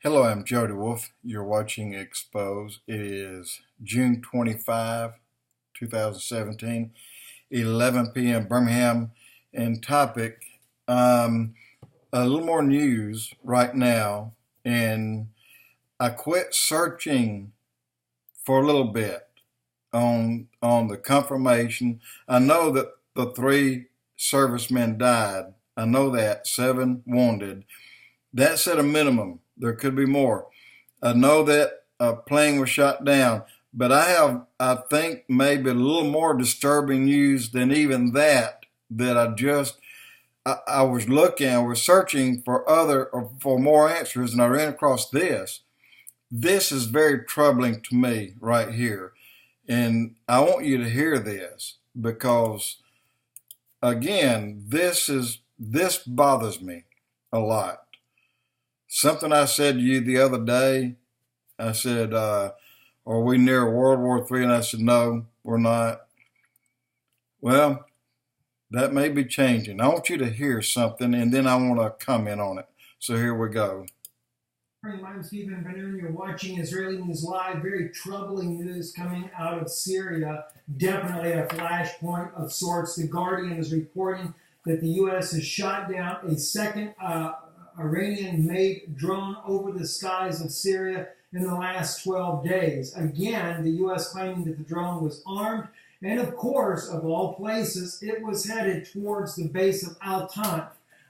Hello, I'm Jody Wolf. You're watching Expoz. It is June 25, 2017, 11 p.m. Birmingham. And topic, a little more news right now. And I quit searching for a little bit on the confirmation. I know that the 3 servicemen died. I know that, 7 wounded. That's at a minimum. There could be more. I know that a plane was shot down, but I think, maybe a little more disturbing news than even that I was searching for more answers, and I ran across this. This is very troubling to me right here. And I want you to hear this because, again, this bothers me a lot. Something I said to you the other day, I said, are we near World War III? And I said, no, we're not. Well, that may be changing. I want you to hear something, and then I want to comment on it. So here we go. I'm Stephen Benoon. You're watching Israeli News Live. Very troubling news coming out of Syria. Definitely a flashpoint of sorts. The Guardian is reporting that the U.S. has shot down a second Iranian-made drone over the skies of Syria in the last 12 days. Again, the U.S. claiming that the drone was armed, and of course, of all places, it was headed towards the base of Al-Tanf.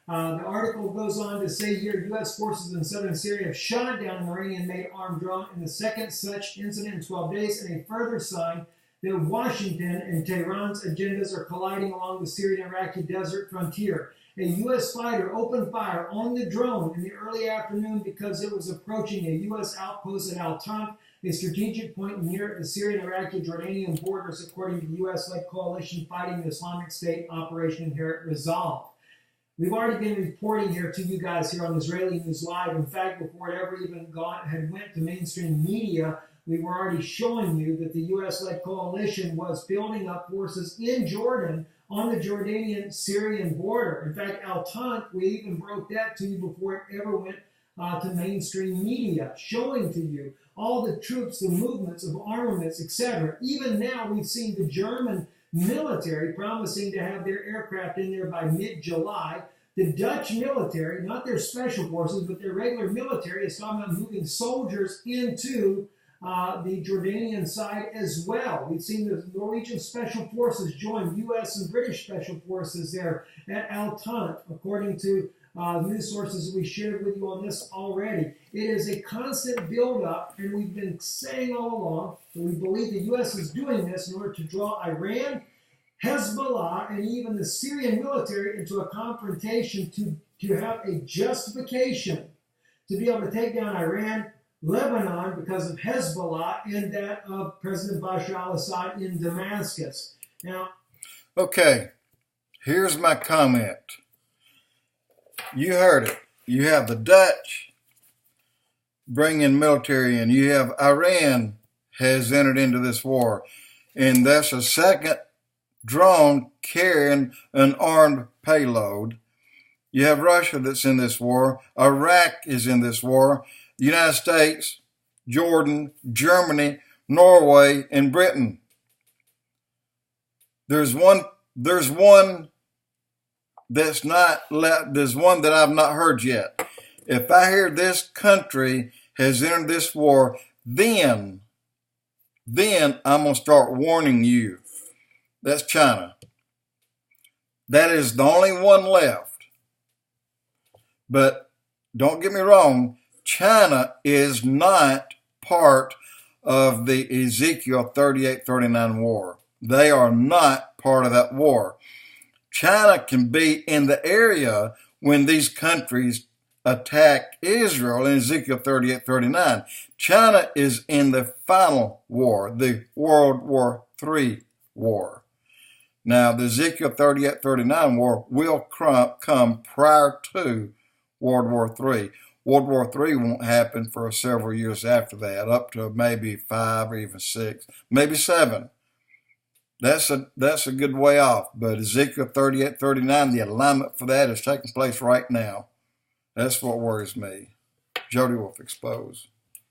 The article goes on to say here, U.S. forces in southern Syria have shot down an Iranian-made armed drone in the second such incident in 12 days, and a further sign that Washington and Tehran's agendas are colliding along the Syrian-Iraqi desert frontier. A U.S. fighter opened fire on the drone in the early afternoon because it was approaching a U.S. outpost at Al-Tanf, a strategic point near the Syrian-Iraqi-Jordanian borders, according to the U.S.-led coalition fighting the Islamic State Operation Inherent Resolve. We've already been reporting here to you guys here on Israeli News Live. In fact, before it ever even went to mainstream media, we were already showing you that the U.S.-led coalition was building up forces in Jordan on the Jordanian-Syrian border. In fact, Al-Tanf, we even broke that to you before it ever went to mainstream media, showing to you all the troops, the movements of armaments, etc. Even now, we've seen the German military promising to have their aircraft in there by mid-July. The Dutch military, not their special forces, but their regular military, is talking about moving soldiers into the Jordanian side as well. We've seen the Norwegian Special Forces join U.S. and British Special Forces there at Al-Tanf, according to news sources that we shared with you on this already. It is a constant build-up, and we've been saying all along that we believe the U.S. is doing this in order to draw Iran, Hezbollah, and even the Syrian military into a confrontation to have a justification to be able to take down Iran, Lebanon because of Hezbollah, and that of President Bashar al-Assad in Damascus. Now, okay, here's my comment. You heard it. You have the Dutch bringing military in. You have Iran has entered into this war, and that's a second drone carrying an armed payload. You have Russia that's in this war. Iraq is in this war. The United States, Jordan, Germany, Norway, and Britain. There's one that I've not heard yet. If I hear this country has entered this war, then I'm going to start warning you. That's China. That is the only one left. But don't get me wrong, China is not part of the Ezekiel 38-39 war. They are not part of that war. China can be in the area when these countries attack Israel in Ezekiel 38-39. China is in the final war, the World War III war. Now, the Ezekiel 38-39 war will come prior to World War III. World War III won't happen for several years after that, up to maybe 5 or even 6, maybe 7. That's a good way off. But Ezekiel 38-39, the alignment for that is taking place right now. That's what worries me. Jody with Expoz.